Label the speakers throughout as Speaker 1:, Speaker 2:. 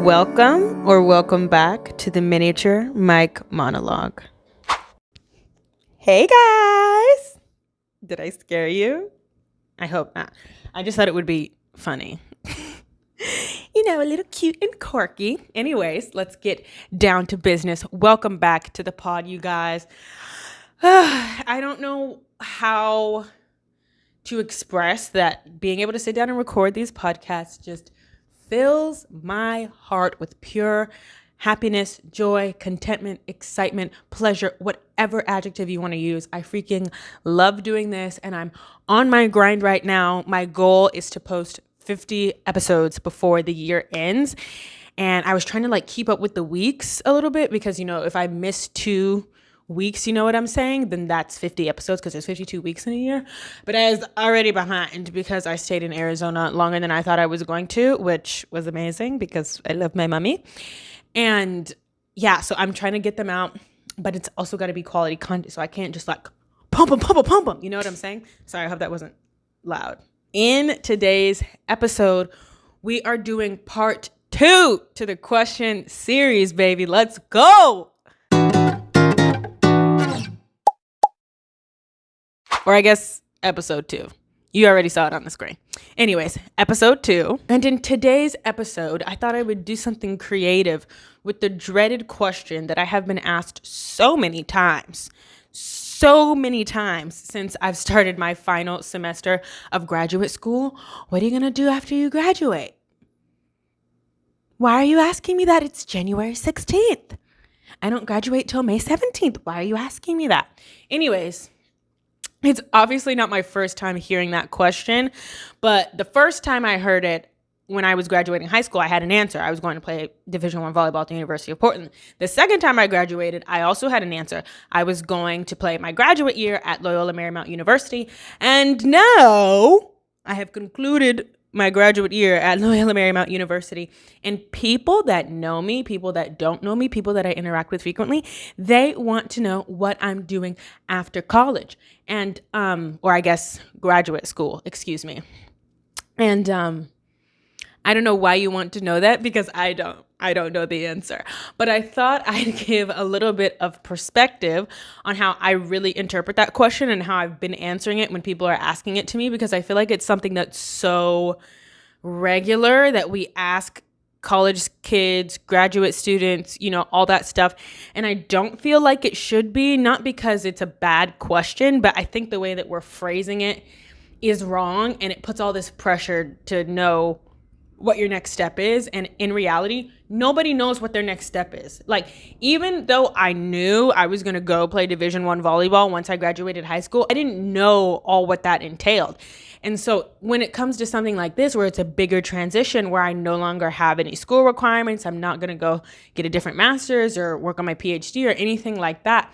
Speaker 1: Welcome back to the miniature mic monologue. Hey guys! Did I scare you? I hope not. I just thought it would be funny. A little cute and quirky. Anyways, let's get down to business. Welcome back to the pod, you guys. I don't know how to express that being able to sit down and record these podcasts just fills my heart with pure happiness, joy, contentment, excitement, pleasure, whatever adjective you want to use. I freaking love doing this, and I'm on my grind right now. My goal is to post 50 episodes before the year ends, and I was trying to keep up with the weeks a little bit because, if I miss 2 weeks, you know what I'm saying, then that's 50 episodes because there's 52 weeks in a year. But I was already behind because I stayed in Arizona longer than I thought I was going to, which was amazing because I love my mommy. And yeah, so I'm trying to get them out, but it's also got to be quality content. So I can't just pump them. You know what I'm saying? Sorry, I hope that wasn't loud. In today's episode, we are doing part 2 to the question series, baby. Let's go. Or I guess episode 2. You already saw it on the screen. Anyways, episode 2. And in today's episode, I thought I would do something creative with the dreaded question that I have been asked so many times since I've started my final semester of graduate school. What are you going to do after you graduate? Why are you asking me that? It's January 16th. I don't graduate till May 17th. Why are you asking me that? Anyways, it's obviously not my first time hearing that question, but the first time I heard it when I was graduating high school, I had an answer. I was going to play Division I volleyball at the University of Portland. The second time I graduated, I also had an answer. I was going to play my graduate year at Loyola Marymount University. And now I have concluded my graduate year at Loyola Marymount University. And people that know me, people that don't know me, people that I interact with frequently, they want to know what I'm doing after college and, or I guess graduate school, excuse me. And, I don't know why you want to know that because I don't know the answer, but I thought I'd give a little bit of perspective on how I really interpret that question and how I've been answering it when people are asking it to me, because I feel like it's something that's so regular that we ask college kids, graduate students, all that stuff. And I don't feel like it should be, not because it's a bad question, but I think the way that we're phrasing it is wrong, and it puts all this pressure to know what your next step is. And in reality, nobody knows what their next step is. Even though I knew I was going to go play Division I volleyball once I graduated high school, I didn't know all what that entailed. And so when it comes to something like this, where it's a bigger transition, where I no longer have any school requirements, I'm not going to go get a different master's or work on my PhD or anything like that,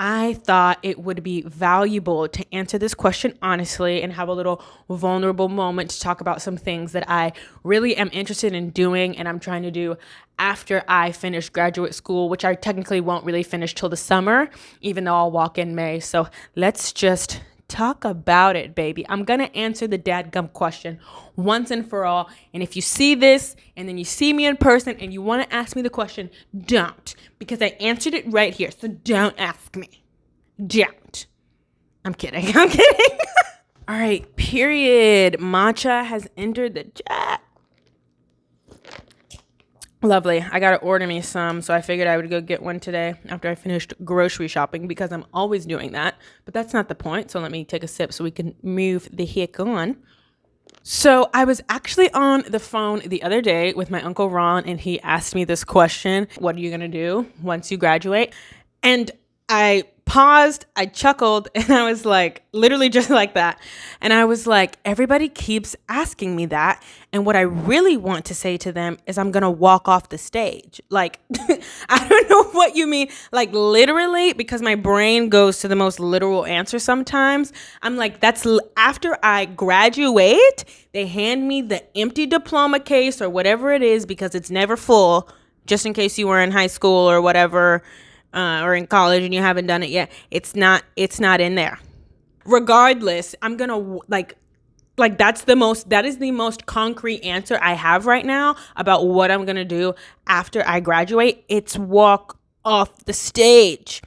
Speaker 1: I thought it would be valuable to answer this question honestly and have a little vulnerable moment to talk about some things that I really am interested in doing and I'm trying to do after I finish graduate school, which I technically won't really finish till the summer, even though I'll walk in May. So let's just talk about it, baby. I'm going to answer the dadgum question once and for all. And if you see this and then you see me in person and you want to ask me the question, don't, because I answered it right here. So don't ask me. Don't. I'm kidding. All right, period. Matcha has entered the chat. Lovely. I got to order me some, so I figured I would go get one today after I finished grocery shopping because I'm always doing that. But that's not the point, so let me take a sip so we can move the heck on. So I was actually on the phone the other day with my Uncle Ron, and he asked me this question: what are you going to do once you graduate? And I paused, I chuckled, and I was like, literally just like that. And I was like, everybody keeps asking me that. And what I really want to say to them is I'm going to walk off the stage. I don't know what you mean. Literally, because my brain goes to the most literal answer sometimes. I'm like, that's after I graduate, they hand me the empty diploma case or whatever it is, because it's never full, just in case you were in high school or whatever, or in college and you haven't done it yet. It's not in there. Regardless, I'm gonna Like that is the most concrete answer I have right now about what I'm going to do after I graduate. It's walk off the stage,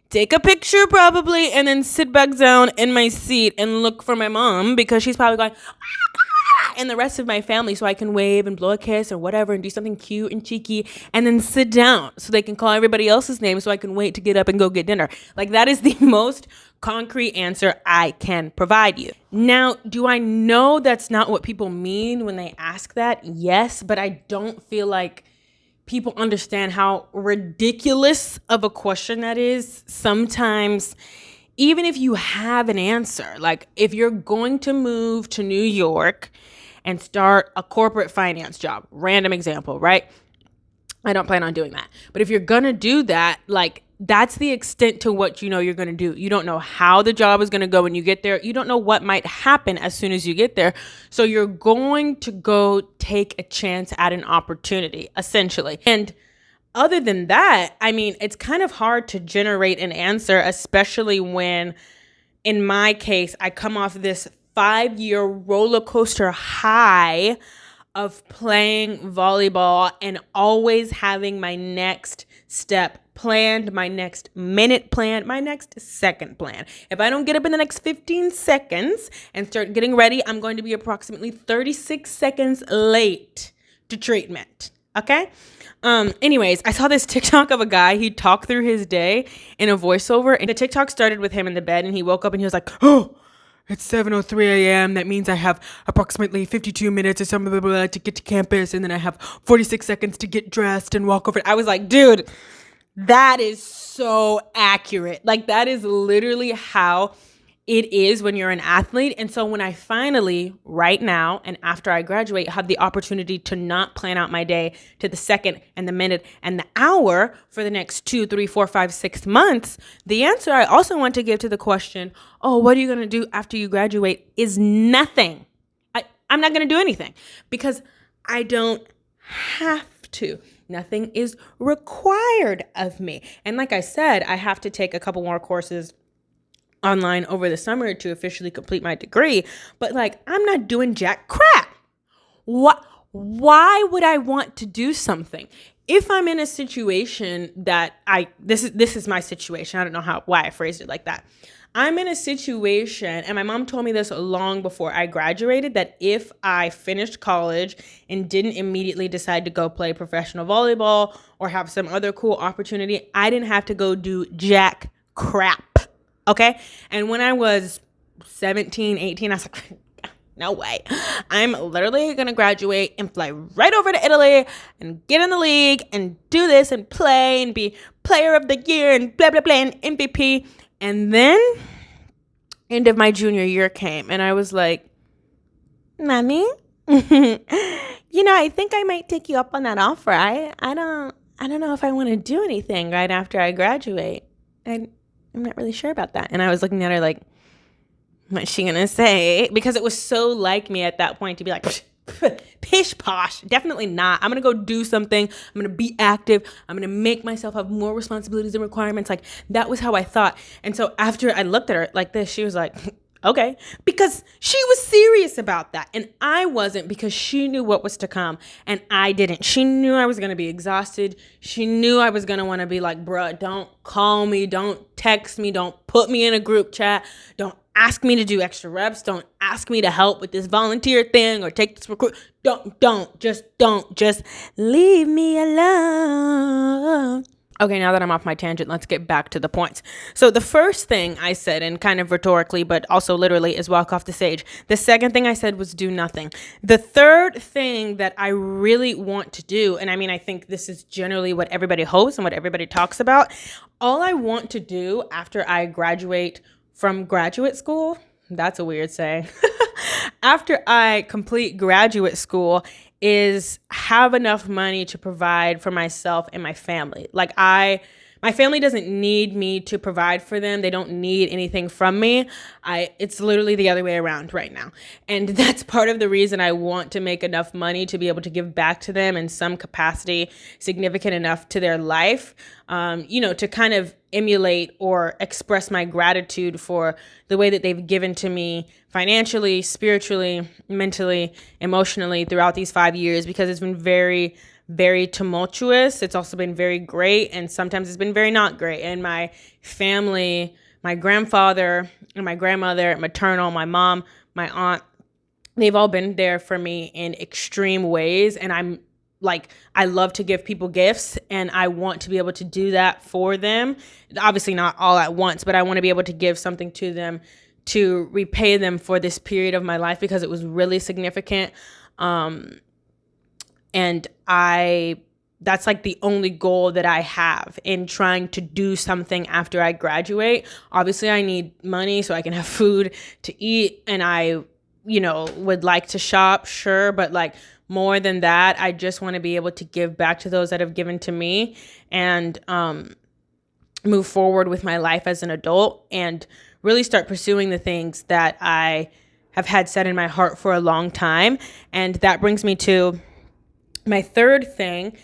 Speaker 1: take a picture probably, and then sit back down in my seat and look for my mom because she's probably going, and the rest of my family, so I can wave and blow a kiss or whatever and do something cute and cheeky, and then sit down so they can call everybody else's name so I can wait to get up and go get dinner. Like, that is the most concrete answer I can provide you. Now, do I know that's not what people mean when they ask that? Yes, but I don't feel like people understand how ridiculous of a question that is. Sometimes, even if you have an answer, like if you're going to move to New York and start a corporate finance job, random example, right? I don't plan on doing that. But if you're going to do that, like, that's the extent to what you know you're going to do. You don't know how the job is going to go when you get there. You don't know what might happen as soon as you get there. So you're going to go take a chance at an opportunity, essentially. And other than that, I mean, it's kind of hard to generate an answer, especially when, in my case, I come off this 5-year roller coaster high of playing volleyball and always having my next step planned, my next minute planned, my next second plan. If I don't get up in the next 15 seconds and start getting ready, I'm going to be approximately 36 seconds late to treatment. Okay? Anyways, I saw this TikTok of a guy. He talked through his day in a voiceover, and the TikTok started with him in the bed, and he woke up and he was like, oh, it's 7:03 a.m. That means I have approximately 52 minutes or something to get to campus, and then I have 46 seconds to get dressed and walk over. I was like, dude, that is so accurate. Like, that is literally how it is when you're an athlete. And so when I finally, right now, and after I graduate, have the opportunity to not plan out my day to the second and the minute and the hour for the next 2, 3, 4, 5, 6 months, the answer I also want to give to the question, oh, what are you going to do after you graduate, is nothing. I'm not going to do anything because I don't have to. Nothing is required of me. And like I said, I have to take a couple more courses online over the summer to officially complete my degree, but like, I'm not doing jack crap. Why would I want to do something if I'm in a situation that this is my situation. I don't know why I phrased it like that. I'm in a situation, and my mom told me this long before I graduated, that if I finished college and didn't immediately decide to go play professional volleyball or have some other cool opportunity, I didn't have to go do jack crap. Okay. And when I was 17, 18, I was like, no way. I'm literally going to graduate and fly right over to Italy and get in the league and do this and play and be player of the year and blah, blah, blah, and MVP. And then end of my junior year came and I was like, Mommy, I think I might take you up on that offer. I don't know if I want to do anything right after I graduate. I'm not really sure about that. And I was looking at her like, what's she gonna say? Because it was so like me at that point to be like, pish posh. Definitely not. I'm gonna go do something. I'm gonna be active. I'm gonna make myself have more responsibilities and requirements. Like, that was how I thought. And so after I looked at her like this, she was like, okay, because she was serious about that. And I wasn't, because she knew what was to come and I didn't. She knew I was going to be exhausted. She knew I was going to want to be like, bruh, don't call me. Don't text me. Don't put me in a group chat. Don't ask me to do extra reps. Don't ask me to help with this volunteer thing or take this recruit. Just leave me alone. Okay, now that I'm off my tangent, let's get back to the points. So the first thing I said, and kind of rhetorically, but also literally, is walk off the stage. The second thing I said was do nothing. The third thing that I really want to do, and I mean, I think this is generally what everybody hopes and what everybody talks about. All I want to do after I graduate from graduate school, that's a weird saying, after I complete graduate school, is have enough money to provide for myself and my family. Like, My family doesn't need me to provide for them. They don't need anything from me. It's literally the other way around right now. And that's part of the reason I want to make enough money to be able to give back to them in some capacity, significant enough to their life, to kind of emulate or express my gratitude for the way that they've given to me financially, spiritually, mentally, emotionally throughout these 5 years, because it's been very, very tumultuous. It's also been very great, and sometimes it's been very not great. And my family, my grandfather and my grandmother, maternal, my mom, my aunt, they've all been there for me in extreme ways. And I love to give people gifts, and I want to be able to do that for them. Obviously not all at once, but I want to be able to give something to them to repay them for this period of my life, because it was really significant. And that's like the only goal that I have in trying to do something after I graduate. Obviously, I need money so I can have food to eat, and I, would like to shop, sure. But like more than that, I just want to be able to give back to those that have given to me, and move forward with my life as an adult and really start pursuing the things that I have had set in my heart for a long time. And that brings me to my third thing,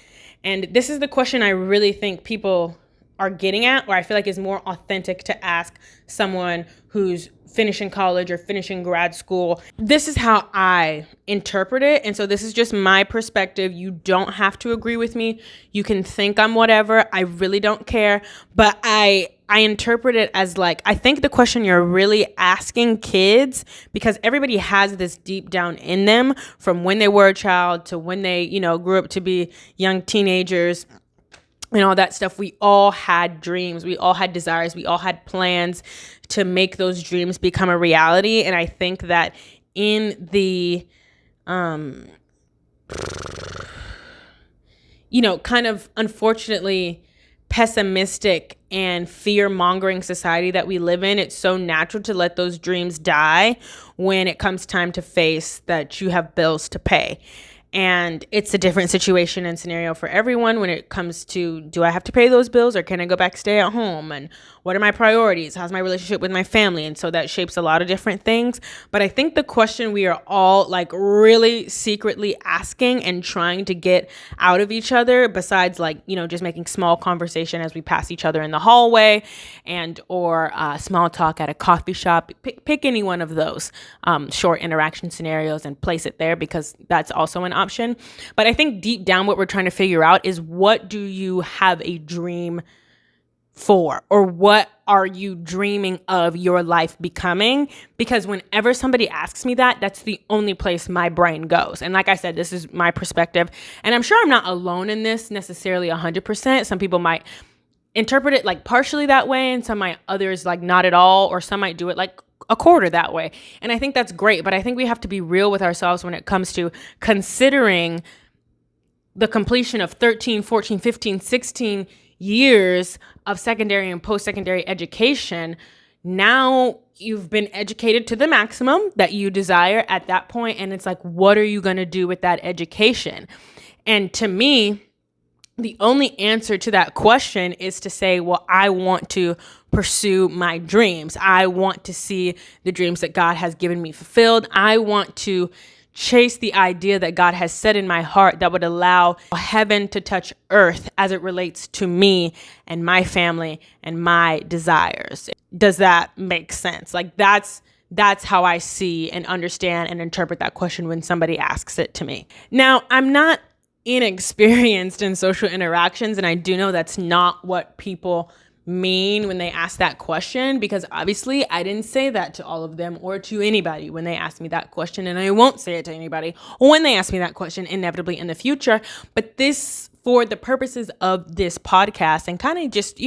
Speaker 1: and this is the question I really think people are getting at, or I feel like is more authentic to ask someone who's finishing college or finishing grad school. This is how I interpret it. And so this is just my perspective. You don't have to agree with me. You can think I'm whatever. I really don't care. But I interpret it as like, I think the question you're really asking kids, because everybody has this deep down in them from when they were a child to when they, grew up to be young teenagers and all that stuff. We all had dreams. We all had desires. We all had plans to make those dreams become a reality. And I think that in the, kind of unfortunately pessimistic and fear-mongering society that we live in, it's so natural to let those dreams die when it comes time to face that you have bills to pay. And it's a different situation and scenario for everyone when it comes to, do I have to pay those bills or can I go back, stay at home? And what are my priorities? How's my relationship with my family? And so that shapes a lot of different things. But I think the question we are all like really secretly asking and trying to get out of each other, besides like, just making small conversation as we pass each other in the hallway or small talk at a coffee shop, pick any one of those short interaction scenarios and place it there, because that's also an option. But I think deep down what we're trying to figure out is, what do you have a dream for, or what are you dreaming of your life becoming? Because whenever somebody asks me that, that's the only place my brain goes. And like I said, this is my perspective, and I'm sure I'm not alone in this necessarily 100%. Some people might interpret it like partially that way, and others like not at all, or some might do it like a quarter that way. And I think that's great, but I think we have to be real with ourselves when it comes to considering the completion of 13, 14, 15, 16 years of secondary and post-secondary education. Now you've been educated to the maximum that you desire at that point, and it's like, what are you going to do with that education? And to me, the only answer to that question is to say, well, I want to pursue my dreams. I want to see the dreams that God has given me fulfilled. I want to chase the idea that God has set in my heart that would allow heaven to touch earth as it relates to me and my family and my desires. Does that make sense? Like that's how I see and understand and interpret that question when somebody asks it to me. Now, I'm not inexperienced in social interactions, and I do know that's not what people mean when they ask that question, because obviously I didn't say that to all of them or to anybody when they asked me that question, and I won't say it to anybody when they ask me that question inevitably in the future. But this, for the purposes of this podcast and kind of just,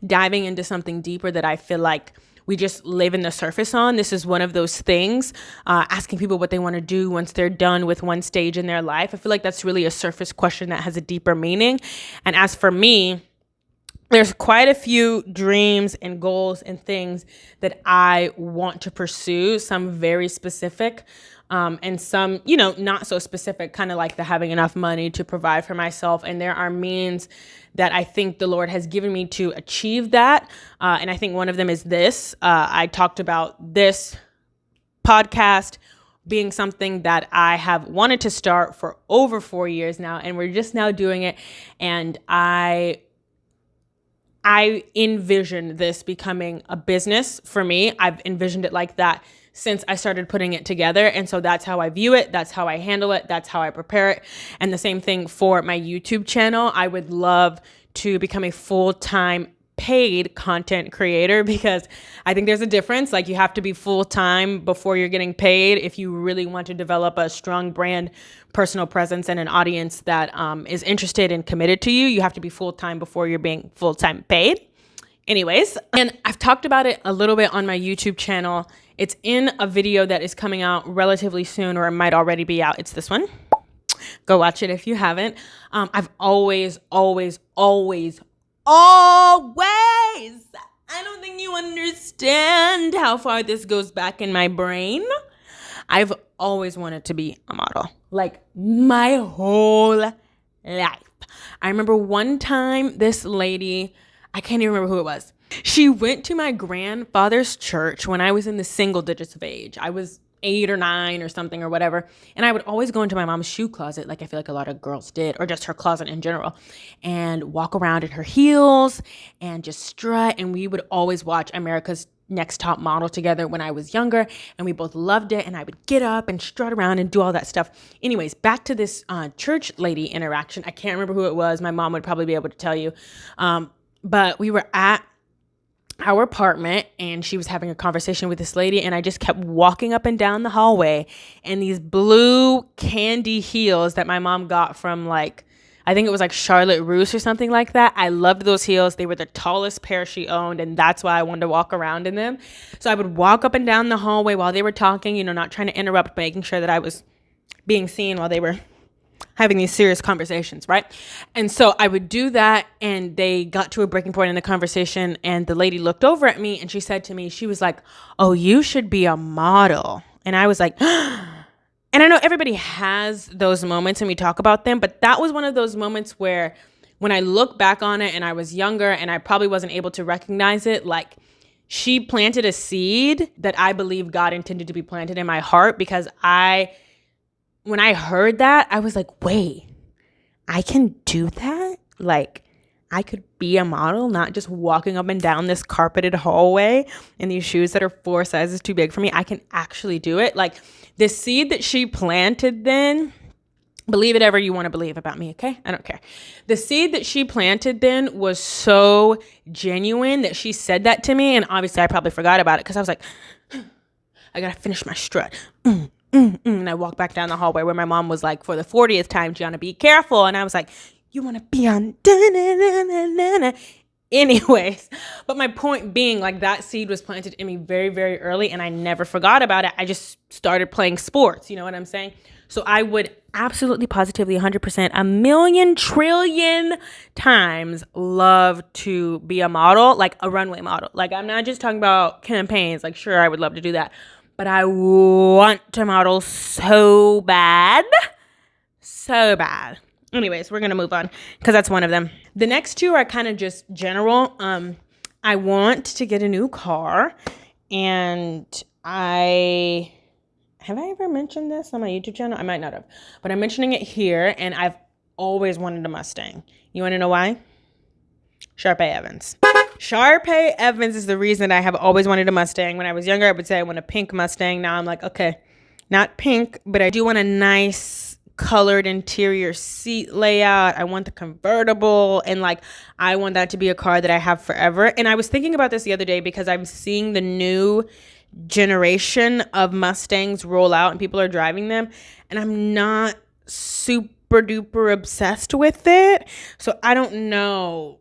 Speaker 1: diving into something deeper that I feel like we just live in the surface on, this is one of those things, asking people what they want to do once they're done with one stage in their life. I feel like that's really a surface question that has a deeper meaning. And as for me, there's quite a few dreams and goals and things that I want to pursue, some very specific, and some, not so specific, kind of like the having enough money to provide for myself. And there are means that I think the Lord has given me to achieve that. And I think one of them is this. I talked about this podcast being something that I have wanted to start for over 4 years now, and we're just now doing it. And I envision this becoming a business for me. I've envisioned it like that since I started putting it together. And so that's how I view it. That's how I handle it. That's how I prepare it. And the same thing for my YouTube channel. I would love to become a full-time paid content creator, because I think there's a difference. Like, you have to be full-time before you're getting paid. If you really want to develop a strong brand, personal presence, and an audience that is interested and committed to you, you have to be full-time before you're being full-time paid. Anyways, and I've talked about it a little bit on my YouTube channel. It's in a video that is coming out relatively soon, or it might already be out. It's this one. Go watch it if you haven't. I've always, I don't think you understand how far this goes back in my brain. I've always wanted to be a model, like my whole life. I remember one time this lady, I can't even remember who it was. She went to my grandfather's church when I was in the single digits of age. I was 8 or 9 or something or whatever. And I would always go into my mom's shoe closet, like I feel like a lot of girls did, or just her closet in general, and walk around in her heels and just strut. And we would always watch America's Next Top Model together when I was younger, and we both loved it. And I would get up and strut around and do all that stuff. Anyways, back to this church lady interaction. I can't remember who it was. My mom would probably be able to tell you. But we were at our apartment, and she was having a conversation with this lady, and I just kept walking up and down the hallway in these blue candy heels that my mom got from, like, I think it was like Charlotte Russe or something like that. I loved those heels. They were the tallest pair she owned, and that's why I wanted to walk around in them. So I would walk up and down the hallway while they were talking, not trying to interrupt, making sure that I was being seen while they were having these serious conversations, right? And so I would do that, and they got to a breaking point in the conversation, and the lady looked over at me, and she said to me, she was like, "Oh, you should be a model." And I was like, and I know everybody has those moments and we talk about them, but that was one of those moments where when I look back on it, and I was younger and I probably wasn't able to recognize it, like, she planted a seed that I believe God intended to be planted in my heart, because when I heard that, I was like, wait, I can do that? Like, I could be a model, not just walking up and down this carpeted hallway in these shoes that are 4 sizes too big for me. I can actually do it. Like, the seed that she planted then, believe it ever you want to believe about me, okay? I don't care. The seed that she planted then was so genuine that she said that to me, and obviously I probably forgot about it because I was like, I gotta finish my strut. And I walked back down the hallway where my mom was like, for the 40th time, Jiana, be careful. And I was like, you want to be on da-na-na-na-na-na. Anyways, but my point being, like, that seed was planted in me very, very early, and I never forgot about it. I just started playing sports. You know what I'm saying? So I would absolutely, positively, 100%, a million trillion times love to be a model, like a runway model. Like, I'm not just talking about campaigns. Like, sure, I would love to do that, but I want to model so bad. So bad. Anyways, we're going to move on because that's one of them. The next two are kind of just general. I want to get a new car, and have I ever mentioned this on my YouTube channel? I might not have, but I'm mentioning it here, and I've always wanted a Mustang. You want to know why? Sharpay Evans. Sharpay Evans is the reason I have always wanted a Mustang. When I was younger, I would say I want a pink Mustang. Now I'm like, okay, not pink, but I do want a nice colored interior seat layout. I want the convertible, and like, I want that to be a car that I have forever. And I was thinking about this the other day because I'm seeing the new generation of Mustangs roll out and people are driving them, and I'm not super duper obsessed with it. So I don't know.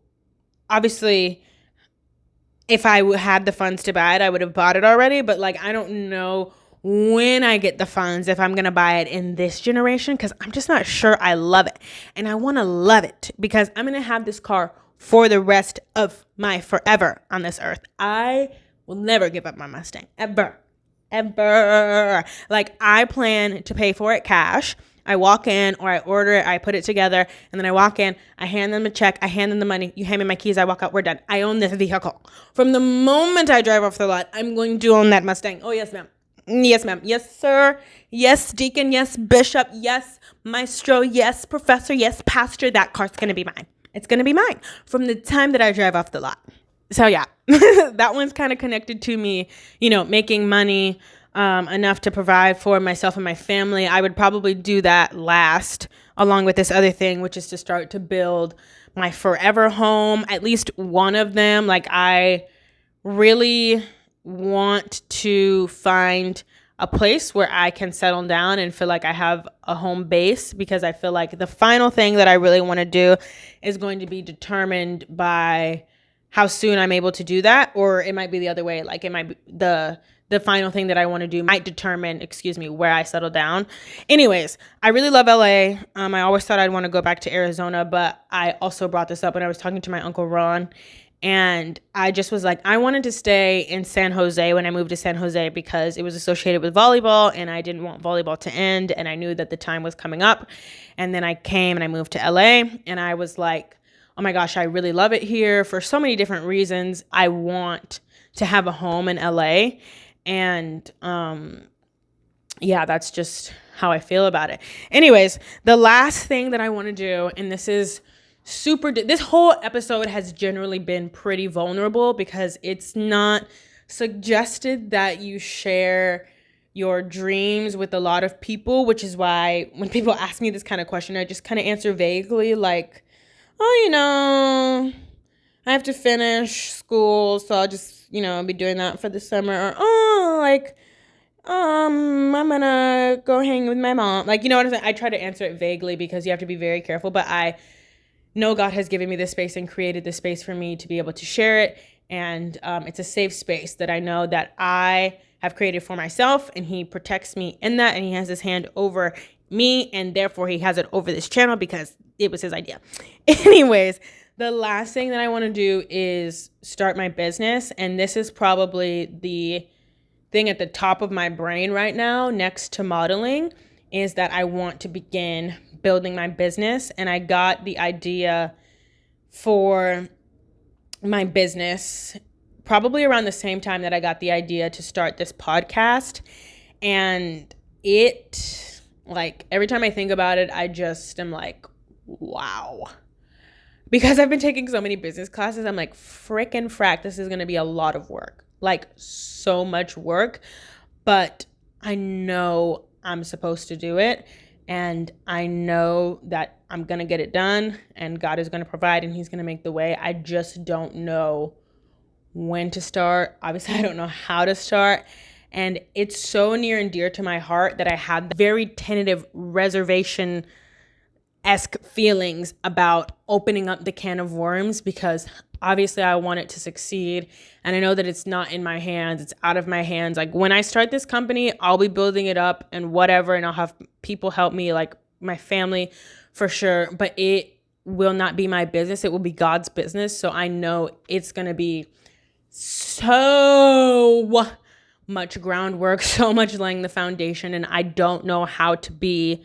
Speaker 1: Obviously, if I had the funds to buy it, I would have bought it already, but like, I don't know when I get the funds if I'm gonna buy it in this generation, because I'm just not sure I love it. And I want to love it because I'm gonna have this car for the rest of my forever on this earth. I will never give up my Mustang, ever. Like, I plan to pay for it cash. I walk in or I order it, I put it together, and then I walk in, I hand them a check, I hand them the money, you hand me my keys, I walk out, we're done. I own this vehicle. From the moment I drive off the lot, I'm going to own that Mustang. Oh, yes, ma'am. Yes, ma'am. Yes, sir. Yes, deacon. Yes, bishop. Yes, maestro. Yes, professor. Yes, pastor. That car's going to be mine. It's going to be mine from the time that I drive off the lot. So yeah, that one's kind of connected to me, making money enough to provide for myself and my family. I would probably do that last, along with this other thing, which is to start to build my forever home, at least one of them. Like, I really want to find a place where I can settle down and feel like I have a home base, because I feel like the final thing that I really want to do is going to be determined by how soon I'm able to do that, or it might be the other way. Like, it might be the final thing that I want to do might determine, where I settle down. Anyways, I really love LA. I always thought I'd want to go back to Arizona, but I also brought this up when I was talking to my Uncle Ron. And I just was like, I wanted to stay in San Jose when I moved to San Jose because it was associated with volleyball and I didn't want volleyball to end. And I knew that the time was coming up. And then I came and I moved to LA and I was like, oh my gosh, I really love it here for so many different reasons. I want to have a home in LA. And yeah, that's just how I feel about it. Anyways, the last thing that I want to do, and this is this whole episode has generally been pretty vulnerable because it's not suggested that you share your dreams with a lot of people, which is why when people ask me this kind of question, I just kind of answer vaguely, like, oh, I have to finish school, so I'll just, be doing that for the summer, or, I'm gonna go hang with my mom. Like, you know what I'm saying? I try to answer it vaguely because you have to be very careful, but I know God has given me this space and created this space for me to be able to share it. And it's a safe space that I know that I have created for myself, and he protects me in that, and he has his hand over me, and therefore he has it over this channel because it was his idea. Anyways, the last thing that I want to do is start my business, and this is probably the thing at the top of my brain right now next to modeling, is that I want to begin building my business. And I got the idea for my business probably around the same time that I got the idea to start this podcast. And it, like, every time I think about it, I just am like, wow. Because I've been taking so many business classes, I'm like, frickin' frack, this is going to be a lot of work. Like, so much work. But I know I'm supposed to do it. And I know that I'm going to get it done, and God is going to provide, and he's going to make the way. I just don't know when to start. Obviously, I don't know how to start. And it's so near and dear to my heart that I have very tentative reservation-esque feelings about opening up the can of worms, because obviously I want it to succeed. And I know that it's not in my hands. It's out of my hands. Like, when I start this company, I'll be building it up and whatever. And I'll have people help me, like my family for sure. But it will not be my business. It will be God's business. So I know it's going to be so much groundwork, so much laying the foundation. And I don't know how to be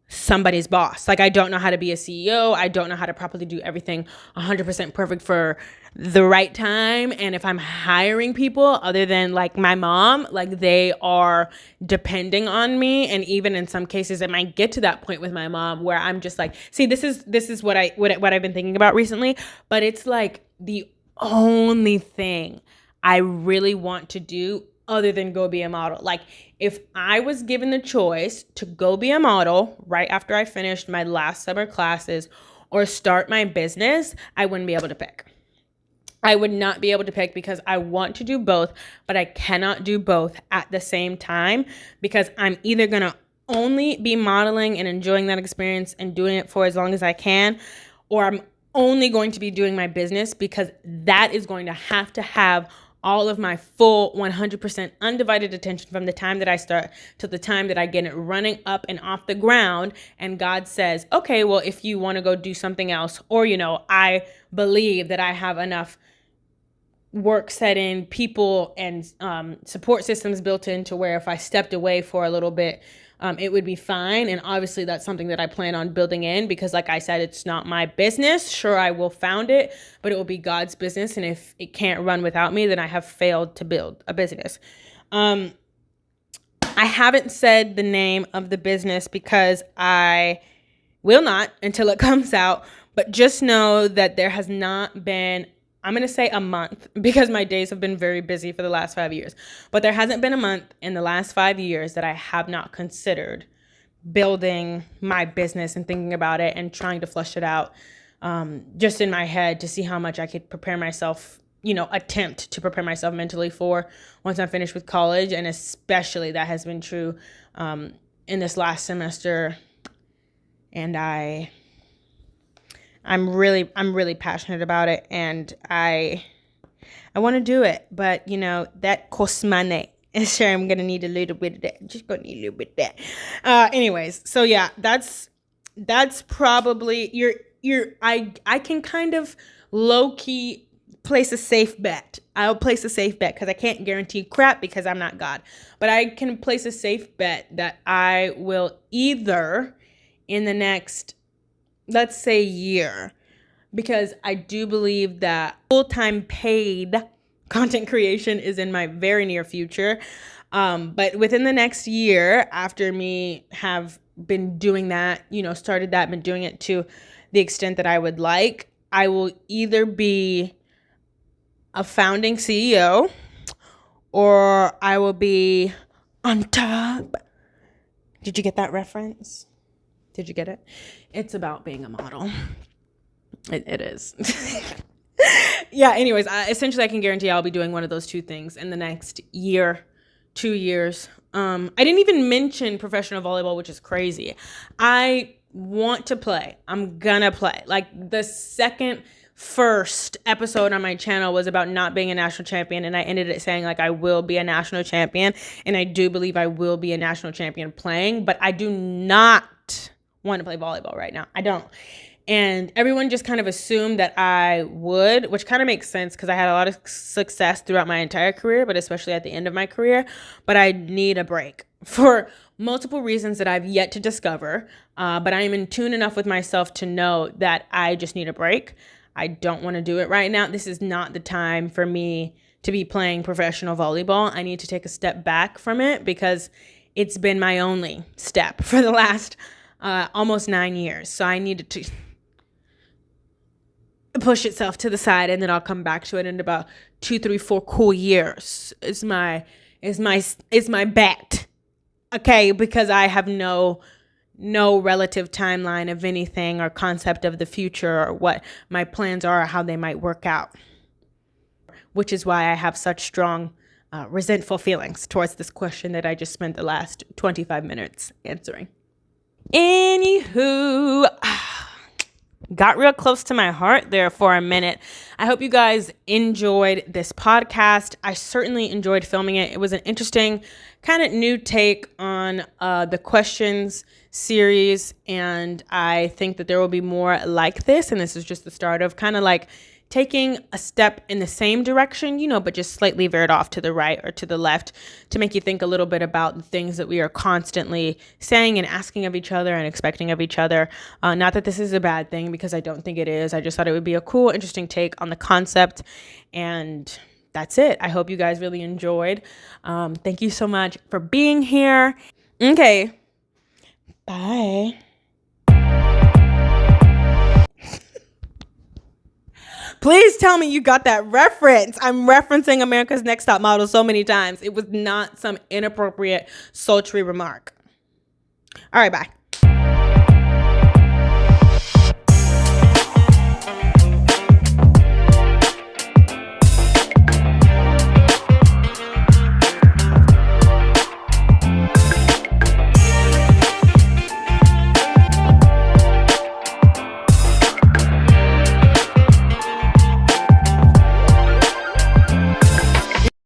Speaker 1: somebody's boss. Like, I don't know how to be a CEO. I don't know how to properly do everything 100% perfect for the right time. And if I'm hiring people other than like my mom, like, they are depending on me. And even in some cases, it might get to that point with my mom where I'm just like, see, this is what I've been thinking about recently, but it's like the only thing I really want to do other than go be a model. Like, if I was given the choice to go be a model right after I finished my last summer classes or start my business, I wouldn't be able to pick. I would not be able to pick because I want to do both, but I cannot do both at the same time, because I'm either going to only be modeling and enjoying that experience and doing it for as long as I can, or I'm only going to be doing my business, because that is going to have all of my full 100% undivided attention from the time that I start to the time that I get it running up and off the ground. And God says, okay, well, if you want to go do something else, or, I believe that I have enough work setting, people, and support systems built in to where if I stepped away for a little bit, it would be fine. And obviously that's something that I plan on building in because, like I said, it's not my business. Sure, I will found it, but it will be God's business. And if it can't run without me, then I have failed to build a business. I haven't said the name of the business because I will not until it comes out. But just know that there has not been, I'm going to say a month because my days have been very busy for the last 5 years. But there hasn't been a month in the last 5 years that I have not considered building my business and thinking about it and trying to flush it out just in my head to see how much I could prepare myself, attempt to prepare myself mentally for once I'm finished with college. And especially that has been true in this last semester. And I'm really passionate about it, and I want to do it, but that costs money. And sure, I'm gonna need a little bit of that. Just gonna need a little bit of that. Anyways, so yeah, that's probably I can kind of low key place a safe bet. I'll place a safe bet because I can't guarantee crap because I'm not God, but I can place a safe bet that I will either in the next, let's say, year, because I do believe that full-time paid content creation is in my very near future. But within the next year, after me have been doing that, started that, been doing it to the extent that I would like, I will either be a founding CEO or I will be on top. Did you get that reference? Did you get it? It's about being a model. It is. Yeah, anyways, essentially I can guarantee I'll be doing one of those two things in the next year, 2 years. I didn't even mention professional volleyball, which is crazy. I want to play. I'm gonna play. Like the first episode on my channel was about not being a national champion, and I ended it saying like I will be a national champion, and I do believe I will be a national champion playing, but I do not want to play volleyball right now. I don't. And everyone just kind of assumed that I would, which kind of makes sense because I had a lot of success throughout my entire career, but especially at the end of my career. But I need a break for multiple reasons that I've yet to discover. But I am in tune enough with myself to know that I just need a break. I don't want to do it right now. This is not the time for me to be playing professional volleyball. I need to take a step back from it because it's been my only step for the last almost 9 years. So I needed to push itself to the side, and then I'll come back to it in about 2, 3, 4 cool years. Is my bet. Okay, because I have no relative timeline of anything or concept of the future or what my plans are or how they might work out. Which is why I have such strong resentful feelings towards this question that I just spent the last 25 minutes answering. Anywho, got real close to my heart there for a minute. I hope you guys enjoyed this podcast. I certainly enjoyed filming it. It was an interesting kind of new take on the questions series, and I think that there will be more like this, and this is just the start of kind of like taking a step in the same direction, but just slightly veered off to the right or to the left to make you think a little bit about the things that we are constantly saying and asking of each other and expecting of each other. Not that this is a bad thing, because I don't think it is. I just thought it would be a cool, interesting take on the concept. And that's it. I hope you guys really enjoyed. Thank you so much for being here. Okay. Bye. Please tell me you got that reference. I'm referencing America's Next Top Model so many times. It was not some inappropriate, sultry remark. All right, bye.